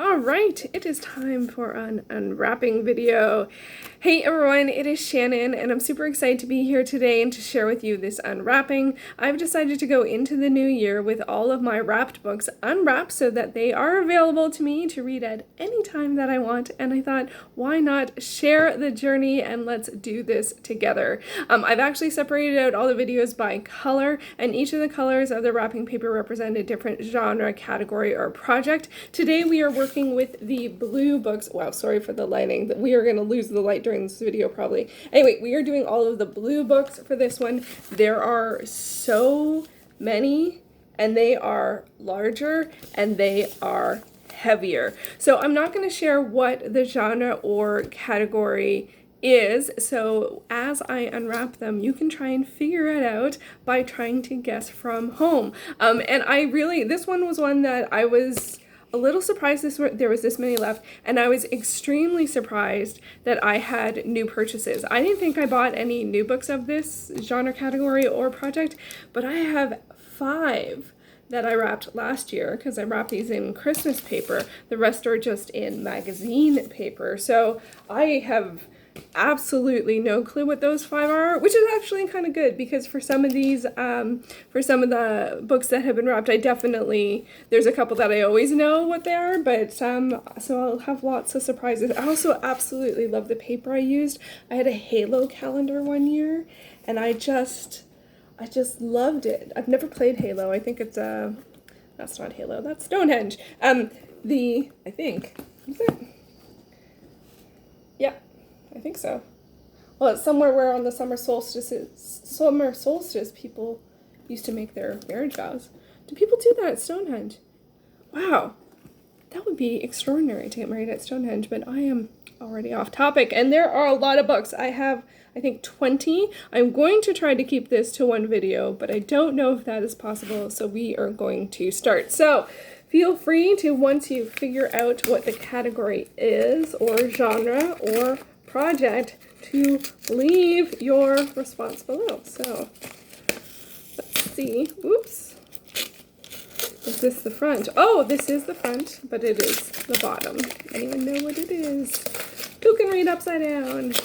All right, it is time for an unwrapping video. Hey everyone, it is Shannon, and I'm super excited to be here today and to share with you this unwrapping. I've decided to go into the new year with all of my wrapped books unwrapped so that they are available to me to read at any time that I want, and I thought, why not share the journey and let's do this together. I've actually separated out all the videos by color, and each of the colors of the wrapping paper represent a different genre, category, or project. Today we are working with the blue books. Wow, sorry for the lighting. We are going to lose the light during this video probably. Anyway, we are doing all of the blue books for this one. There are so many, and they are larger, and they are heavier. So I'm not going to share what the genre or category is, so as I unwrap them, you can try and figure it out by trying to guess from home. And this one was one that I was a little surprised there was this many left, and I was extremely surprised that I had new purchases. I didn't think I bought any new books of this genre, category, or project, but I have 5 that I wrapped last year because I wrapped these in Christmas paper. The rest are just in magazine paper. So I have absolutely no clue what those 5 are, which is actually kind of good because for some of these, for some of the books that have been wrapped, there's a couple that I always know what they are, but so I'll have lots of surprises. I also absolutely love the paper I used. I had a Halo calendar one year, and I just loved it. I've never played Halo. I think it's that's not Halo, that's Stonehenge. I think, is it? Yeah. I think so. Well, it's somewhere where on the summer solstice people used to make their marriage vows. Do people do that at Stonehenge? Wow, that would be extraordinary to get married at Stonehenge, but I am already off topic, and there are a lot of books. I have, I think, 20. I'm going to try to keep this to one video, but I don't know if that is possible, so we are going to start. So feel free to, once you figure out what the category is, or genre, or project, to leave your response below. So let's see. Oops. Is this the front? Oh, this is the front, but it is the bottom. Anyone know what it is? Who can read upside down?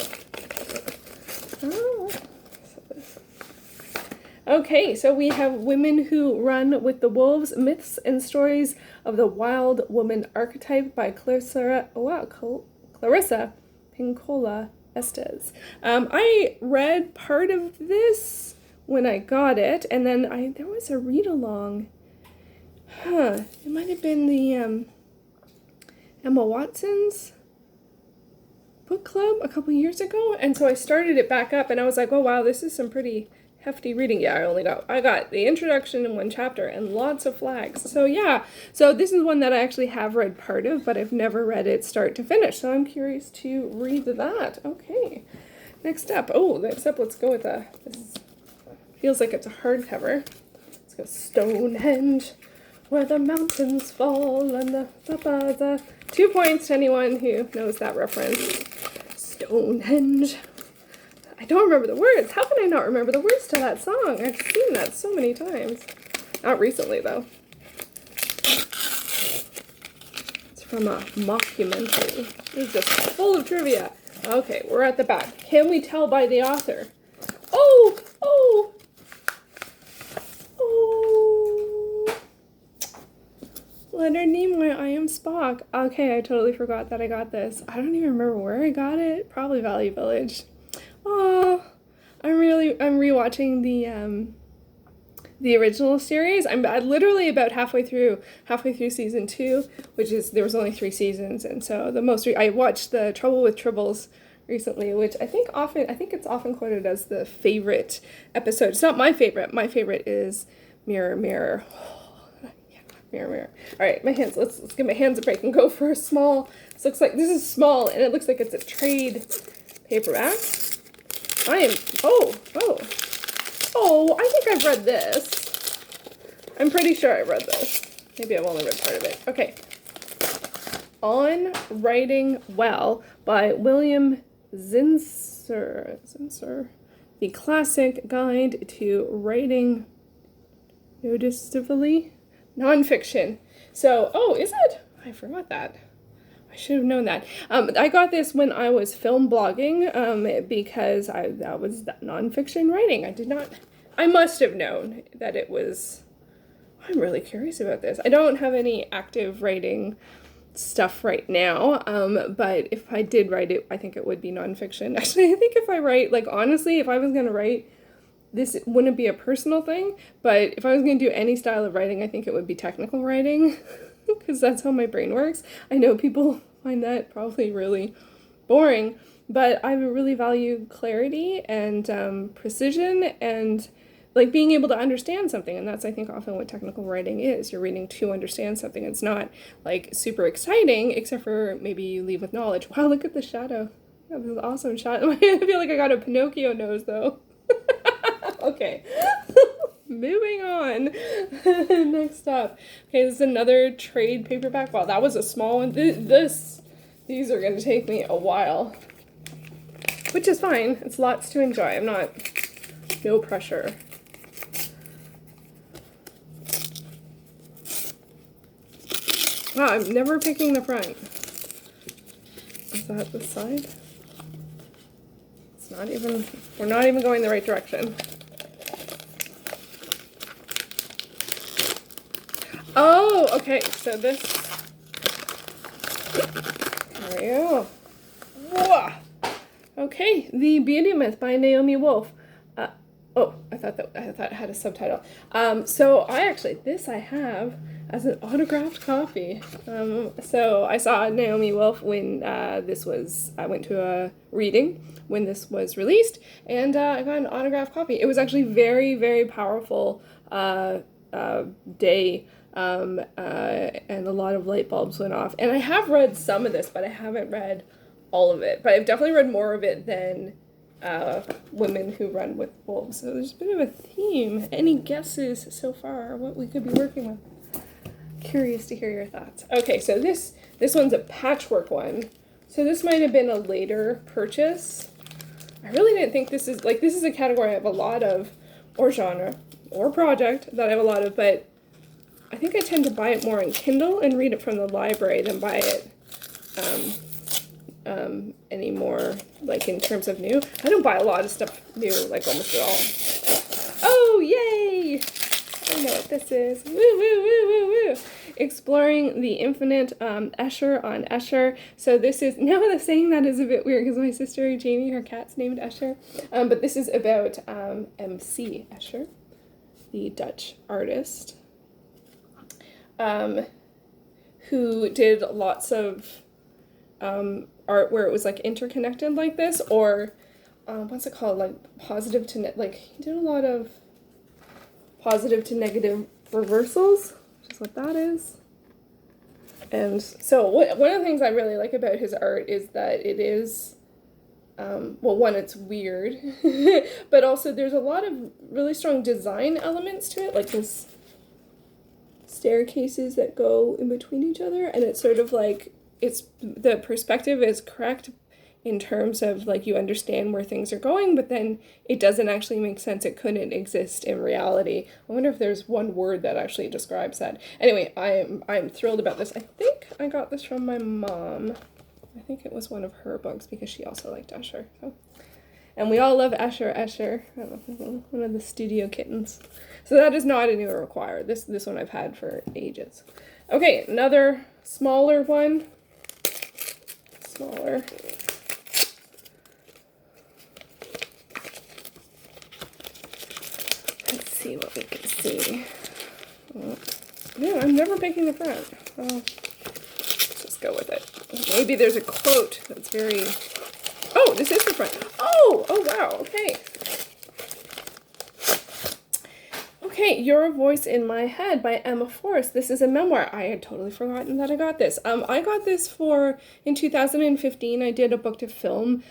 Oh. Okay, so we have Women Who Run with the Wolves, Myths and Stories of the Wild Woman Archetype by Clarissa Pinkola Estes. I read part of this when I got it, and then there was a read-along. It might have been the Emma Watson's book club a couple years ago, and so I started it back up, and I was like, oh wow, this is some pretty hefty reading. Yeah, I got the introduction in 1 chapter and lots of flags. So yeah, so this is one that I actually have read part of, but I've never read it start to finish. So I'm curious to read that. Okay, next up. Let's go with this feels like it's a hardcover. Let's go Stonehenge, where the mountains fall and the 2 points to anyone who knows that reference. Stonehenge. I don't remember the words. How can I not remember the words to that song? I've seen that so many times. Not recently, though. It's from a mockumentary. It's just full of trivia. Okay, we're at the back. Can we tell by the author? Oh! Leonard Nimoy, I Am Spock. Okay, I totally forgot that I got this. I don't even remember where I got it. Probably Value Village. Oh, I'm rewatching the original series. I'm literally about halfway through season 2, there was only 3 seasons, and so I watched The Trouble with Tribbles recently, which I think it's often quoted as the favorite episode. It's not my favorite. My favorite is Mirror Mirror. Mirror Mirror. All right, my hands. Let's give my hands a break and go for a small. This looks like this is small, and it looks like it's a trade paperback. I think I've read this. I'm pretty sure I've read this. Maybe I've only read part of it. Okay. On Writing Well by William Zinsser. The Classic Guide to Writing Noticeably Nonfiction. So, is it? I forgot that. I should have known that. I got this when I was film blogging because that was nonfiction writing. I must have known that it was. I'm really curious about this. I don't have any active writing stuff right now, but if I did write it, I think it would be nonfiction. Actually, I think if I write, like, honestly, if I was going to write, this wouldn't be a personal thing, but if I was going to do any style of writing, I think it would be technical writing, because that's how my brain works. I know people find that probably really boring, but I really value clarity and precision and like being able to understand something, and that's I think often what technical writing is. You're reading to understand something. It's not like super exciting, except for maybe you leave with knowledge. Wow, look at the shadow. Yeah, this is awesome shot. I feel like I got a Pinocchio nose though. Okay. Moving on. Next up. Okay, this is another trade paperback. Wow, that was a small one. These are gonna take me a while. Which is fine. It's lots to enjoy. No pressure. Wow, I'm never picking the front. Is that the side? We're not even going the right direction. Oh, okay, so this, there we go. Whoa. Okay, The Beauty Myth by Naomi Wolf. I thought it had a subtitle. So I have as an autographed copy. So I saw Naomi Wolf when I went to a reading when this was released, and I got an autographed copy. It was actually very, very powerful day, and a lot of light bulbs went off. And I have read some of this, but I haven't read all of it. But I've definitely read more of it than Women Who Run with Wolves. So there's a bit of a theme. Any guesses so far what we could be working with? Curious to hear your thoughts. Okay, so this one's a patchwork one. So this might have been a later purchase. I really didn't think this is a category I have a lot of, or genre, or project that I have a lot of, but I think I tend to buy it more on Kindle and read it from the library than buy it anymore, like in terms of new. I don't buy a lot of stuff new, like almost at all. Oh, yay! I know what this is. Woo, woo, woo, woo, woo. Exploring the Infinite, Escher on Escher. So this is, now the saying that is a bit weird because my sister Jamie, her cat's named Escher. But this is about MC Escher, the Dutch artist, who did lots of art where it was like interconnected like this, or what's it called, like positive to like he did a lot of positive to negative reversals, which is what that is. And so one of the things I really like about his art is that it is, well, one, it's weird, but also there's a lot of really strong design elements to it, like this staircases that go in between each other, and it's sort of like, the perspective is correct in terms of like you understand where things are going, but then it doesn't actually make sense. It couldn't exist in reality. I wonder if there's one word that actually describes that. Anyway, I'm thrilled about this. I think I got this from my mom. I think it was one of her books because she also liked Escher. So. And we all love Escher. I don't know, one of the studio kittens. So that is not a new or required. This one I've had for ages. Okay, another smaller one. Smaller. Let's see what we can see. Yeah, I'm never picking the front. Let's just go with it. Maybe there's a quote that's very... Oh, this is the front. Oh, wow, okay. Okay, Your Voice in My Head by Emma Forrest. This is a memoir. I had totally forgotten that I got this. I got this in 2015, I did a book to film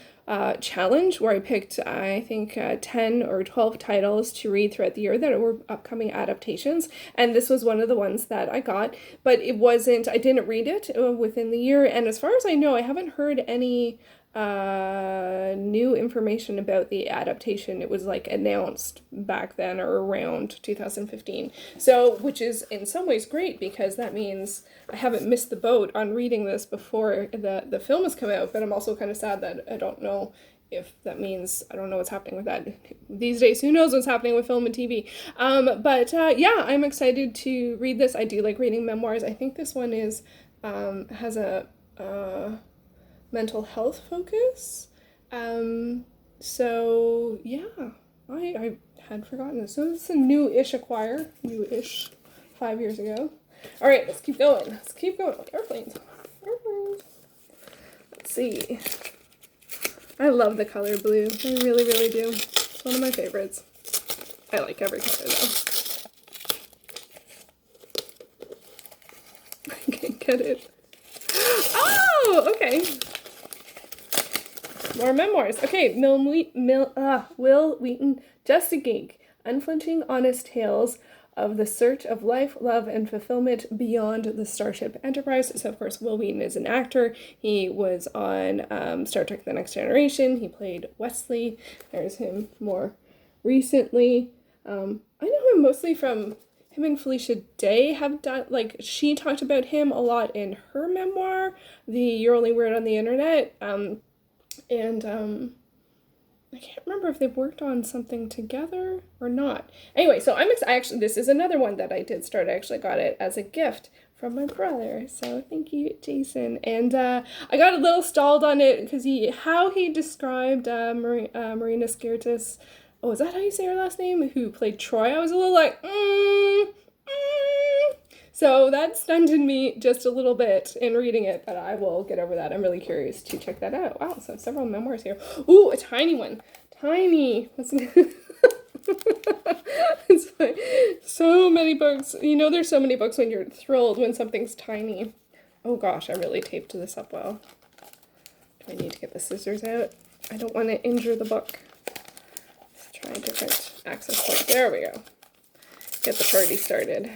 challenge where I picked, I think, 10 or 12 titles to read throughout the year that were upcoming adaptations. And this was one of the ones that I got, but I didn't read it within the year. And as far as I know, I haven't heard any new information about the adaptation. It was like announced back then or around 2015. So, which is in some ways great because that means I haven't missed the boat on reading this before the film has come out, but I'm also kind of sad that I don't know if that means I don't know what's happening with that these days. Who knows what's happening with film and TV? Yeah, I'm excited to read this. I do like reading memoirs. I think this one is has a mental health focus. So yeah, I had forgotten this. So it's a new-ish acquire, new-ish, 5 years ago. All right, let's keep going. Let's keep going with airplanes. Airplanes. Let's see. I love the color blue. I really, really do. It's one of my favorites. I like every color though. I can't get it. Oh, okay. More memoirs. Okay, Will Wheaton, Just a Geek. Unflinching, honest tales of the search of life, love, and fulfillment beyond the Starship Enterprise. So, of course, Will Wheaton is an actor. He was on Star Trek The Next Generation. He played Wesley. There's him more recently. I know him mostly from him and Felicia Day have done, like, she talked about him a lot in her memoir, the You're Only Weird on the Internet. I can't remember if they've worked on something together or not. Anyway, so actually, this is another one that I did start. I actually got it as a gift from my brother. So thank you, Jason. And I got a little stalled on it because how he described Marina Skirtis. Oh, is that how you say her last name? Who played Troy? I was a little like, So that stunted me just a little bit in reading it, but I will get over that. I'm really curious to check that out. Wow, so several memoirs here. Ooh, a tiny one. Tiny. It's like so many books. You know, there's so many books when you're thrilled when something's tiny. Oh gosh, I really taped this up well. Do I need to get the scissors out? I don't want to injure the book. Let's try a different access point. There we go. Get the party started.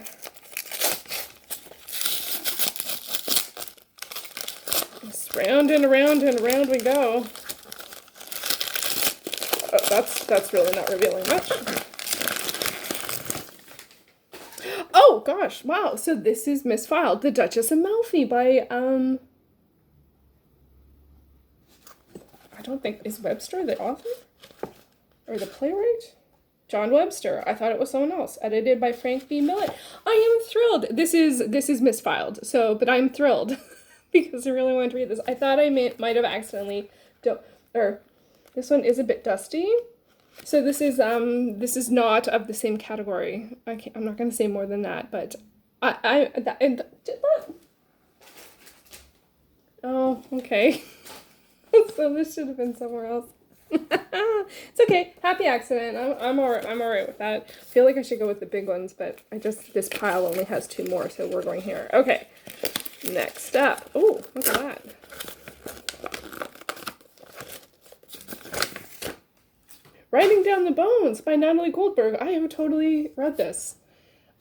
Round and around and around we go. Oh, that's really not revealing much. Oh gosh, wow. So this is misfiled. The Duchess of Malfi by I don't think, is Webster the author? Or the playwright? John Webster. I thought it was someone else. Edited by Frank B. Millett. I am thrilled. This is misfiled. So, but I'm thrilled. Because I really wanted to read this. I thought I might have accidentally this one is a bit dusty. So this is not of the same category. I'm not going to say more than that, but oh, okay. So this should have been somewhere else. It's okay. Happy accident. I'm all right with that. I feel like I should go with the big ones, but this pile only has 2 more, so we're going here. Okay. Next up. Oh, look at that. Writing Down the Bones by Natalie Goldberg. I have totally read this.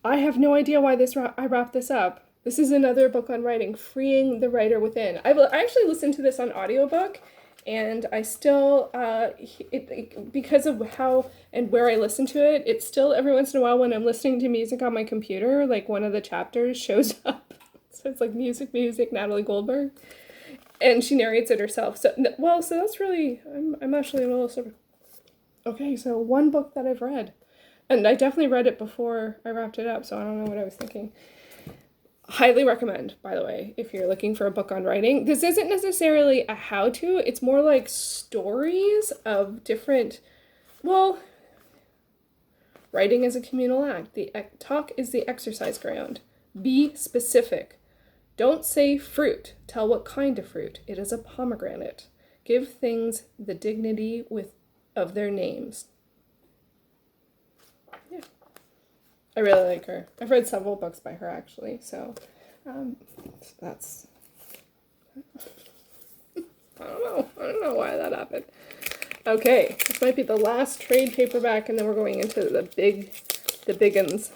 I have no idea why I wrapped this up. This is another book on writing, Freeing the Writer Within. I actually listened to this on audiobook, and I still, because of how and where I listen to it, it's still every once in a while when I'm listening to music on my computer, like one of the chapters shows up. So it's like music, Natalie Goldberg. And she narrates it herself. So that's really, I'm actually a little sort of, okay, so one book that I've read. And I definitely read it before I wrapped it up, so I don't know what I was thinking. Highly recommend, by the way, if you're looking for a book on writing. This isn't necessarily a how-to, it's more like stories of different, writing is a communal act. The talk is the exercise ground. Be specific. Don't say fruit. Tell what kind of fruit. It is a pomegranate. Give things the dignity of their names. Yeah. I really like her. I've read several books by her, actually, so that's... I don't know why that happened. Okay, this might be the last trade paperback, and then we're going into the big uns.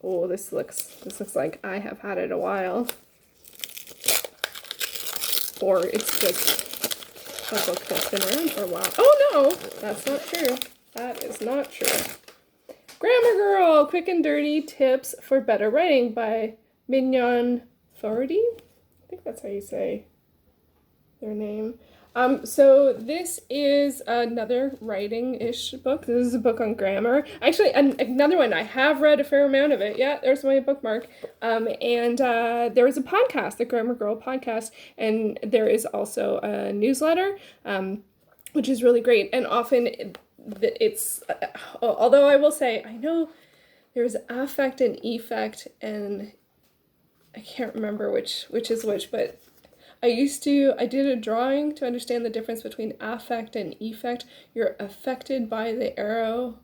Oh, this looks like I have had it a while. or it's just a book that's been around for a while. Oh no, that's not true. That is not true. Grammar Girl, Quick and Dirty Tips for Better Writing by Mignon Thordy. I think that's how you say their name. So this is another writing-ish book. This is a book on grammar. Actually, another one. I have read a fair amount of it. Yeah, there's my bookmark. And there is a podcast, the Grammar Girl podcast, and there is also a newsletter, which is really great. And often it's, although I will say, I know there's affect and effect, and I can't remember which is which, but I did a drawing to understand the difference between affect and effect. You're affected by the arrow,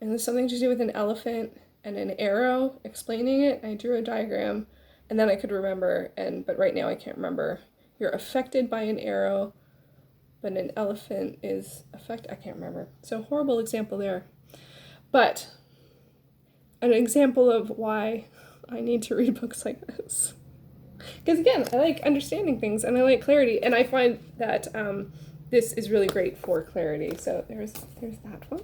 and there's something to do with an elephant and an arrow explaining it. I drew a diagram, and then I could remember, but right now I can't remember. You're affected by an arrow, but an elephant is I can't remember. So horrible example there. But an example of why I need to read books like this. Because again, I like understanding things and I like clarity, and I find that this is really great for clarity. So there's that one.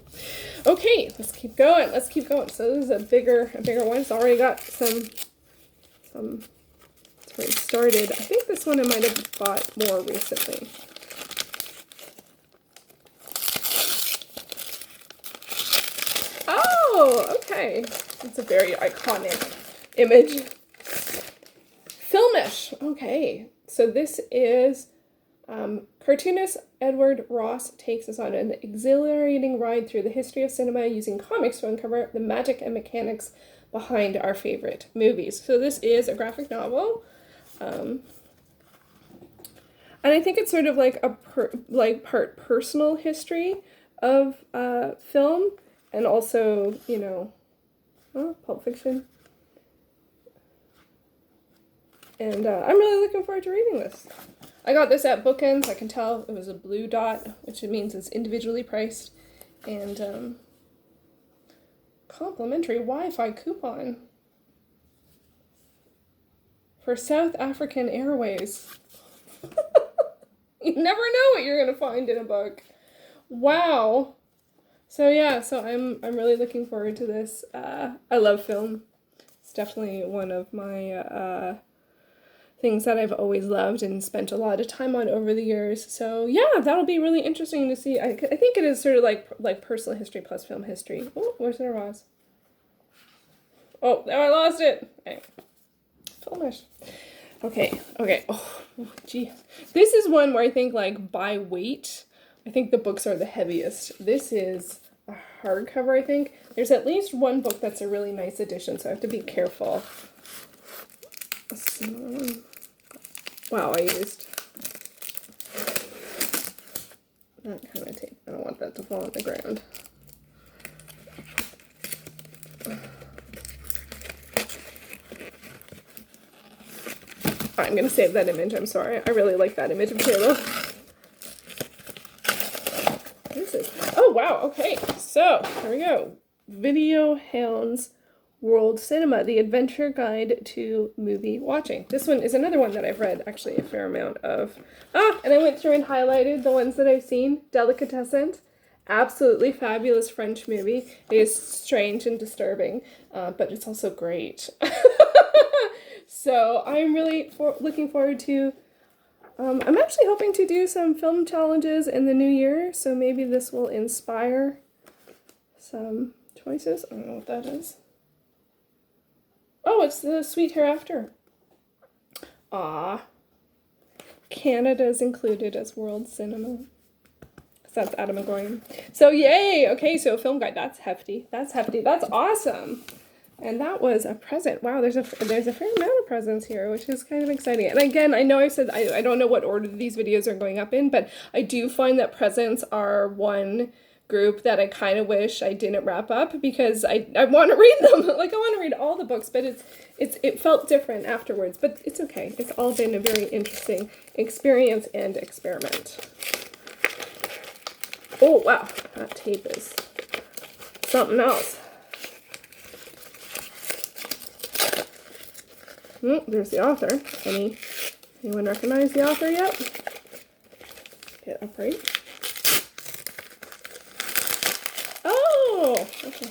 Okay, let's keep going. So this is a bigger one. It's already got some. It's already started. I think this one I might have bought more recently. Oh, okay. It's a very iconic image. Filmish. Okay, so this is cartoonist Edward Ross takes us on an exhilarating ride through the history of cinema using comics to uncover the magic and mechanics behind our favorite movies. So this is a graphic novel, and I think it's sort of like part personal history of film, and also, Pulp Fiction. And I'm really looking forward to reading this. I got this at Bookends. I can tell it was a blue dot, which means it's individually priced. And complimentary Wi-Fi coupon for South African Airways. You never know what you're going to find in a book. Wow. So yeah, I'm really looking forward to this. I love film. It's definitely one of my things that I've always loved and spent a lot of time on over the years. So yeah, that'll be really interesting to see. I think it is sort of like personal history plus film history. Oh, where's the Ross? Oh, now I lost it. Okay. Filmish. Okay. Oh, gee. This is one where I think by weight, I think the books are the heaviest. This is a hardcover, I think. There's at least one book that's a really nice edition, so I have to be careful. Wow, I used that kind of tape. I don't want that to fall on the ground. I'm going to save that image. I'm sorry. I really like that image of Caleb. Oh, wow. Okay. So, here we go. Video Hounds World Cinema, the adventure guide to movie watching. This one is another one that I've read actually a fair amount of. And I went through and highlighted the ones that I've seen. Delicatessen, absolutely fabulous French movie. It is strange and disturbing, but it's also great. So I'm really looking forward to, I'm actually hoping to do some film challenges in the new year, so maybe this will inspire some choices. I don't know what that is. Oh, it's the Sweet Hereafter. Ah, Canada's included as world cinema. That's Adam McGoyan. So yay! Okay, so film guide. That's hefty. That's awesome. And that was a present. Wow, there's a fair amount of presents here, which is kind of exciting. And again, I know I said I don't know what order these videos are going up in, but I do find that presents are one group that I kind of wish I didn't wrap up, because I want to read them. I want to read all the books, but it felt different afterwards. But it's okay. It's all been a very interesting experience and experiment. Oh wow, that tape is something else. There's the author. Any Anyone recognize the author yet? Get upright. Oh, okay.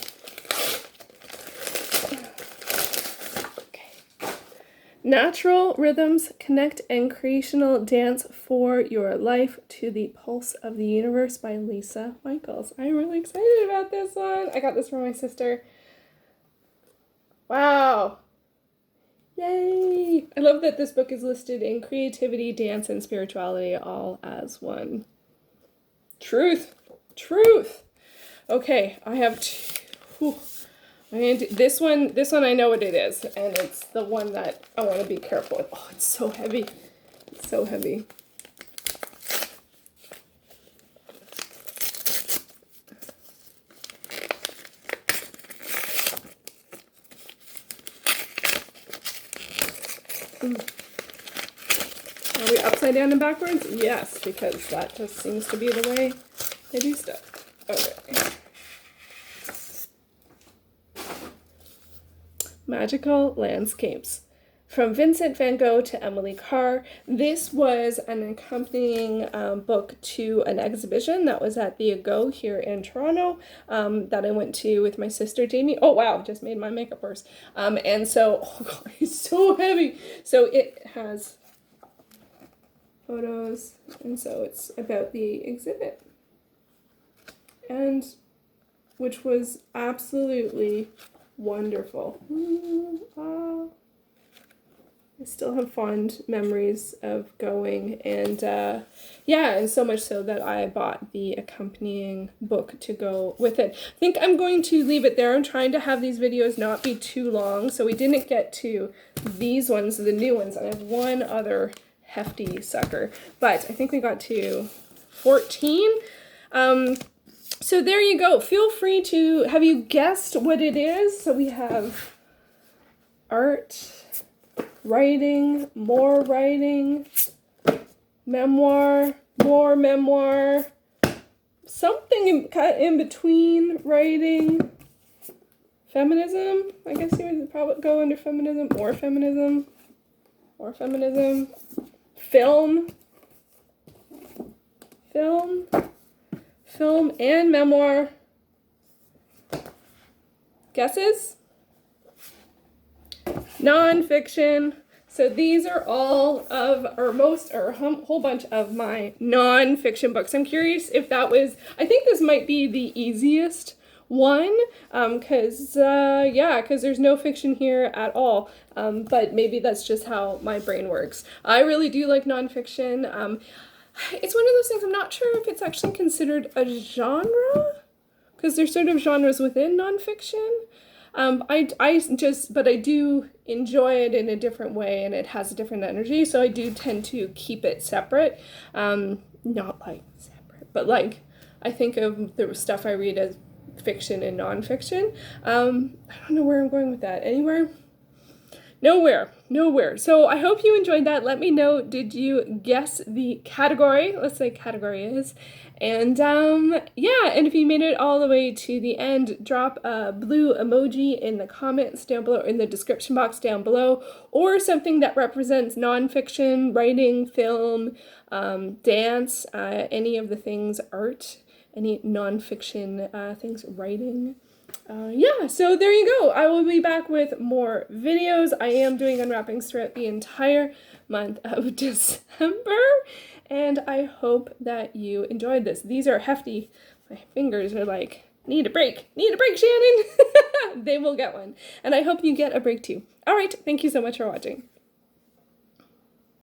Natural rhythms connect and creational dance for your life to the pulse of the universe by Lisa Michaels. I'm really excited about this one. I got this from my sister. Wow. Yay. I love that this book is listed in creativity, dance, and spirituality all as one. Truth. Truth. Okay, I have two. This one I know what it is, and it's the one that I want to be careful with. Oh, it's so heavy. It's so heavy. Are we upside down and backwards? Yes, because that just seems to be the way I do stuff. Okay. Magical Landscapes. From Vincent van Gogh to Emily Carr. This was an accompanying book to an exhibition that was at the Go here in Toronto that I went to with my sister Jamie. Oh wow, just made my makeup worse. And so, oh god, it's so heavy. So it has photos, and so it's about the exhibit. And which was absolutely wonderful. I still have fond memories of going, and yeah, and so much so that I bought the accompanying book to go with it. I think I'm going to leave it there. I'm trying to have these videos not be too long, so we didn't get to these ones, the new ones. I have one other hefty sucker, but I think we got to 14. So there you go. Feel free to, have you guessed what it is? So we have art, writing, more writing, memoir, more memoir, something in between writing, feminism. I guess you would probably go under feminism, or feminism, or feminism, film and memoir. Guesses? Nonfiction. So these are all of, or most, or a whole bunch of my nonfiction books. I'm curious if that was, I think this might be the easiest one, because there's no fiction here at all, but maybe that's just how my brain works. I really do like nonfiction. It's one of those things, I'm not sure if it's actually considered a genre, because there's sort of genres within nonfiction. But I do enjoy it in a different way, and it has a different energy, so I do tend to keep it separate. Not like separate, but like I think of the stuff I read as fiction and nonfiction. I don't know where I'm going with that. Anywhere? Nowhere. So I hope you enjoyed that. Let me know, did you guess the category? Let's say category is. And yeah, and if you made it all the way to the end, drop a blue emoji in the comments down below, in the description box down below, or something that represents nonfiction, writing, film, dance, any of the things, art, any nonfiction things, writing. Yeah, so there you go. I will be back with more videos. I am doing unwrappings throughout the entire month of December, and I hope that you enjoyed this. These are hefty. My fingers are like, need a break, Shannon. They will get one, and I hope you get a break too. All right, thank you so much for watching.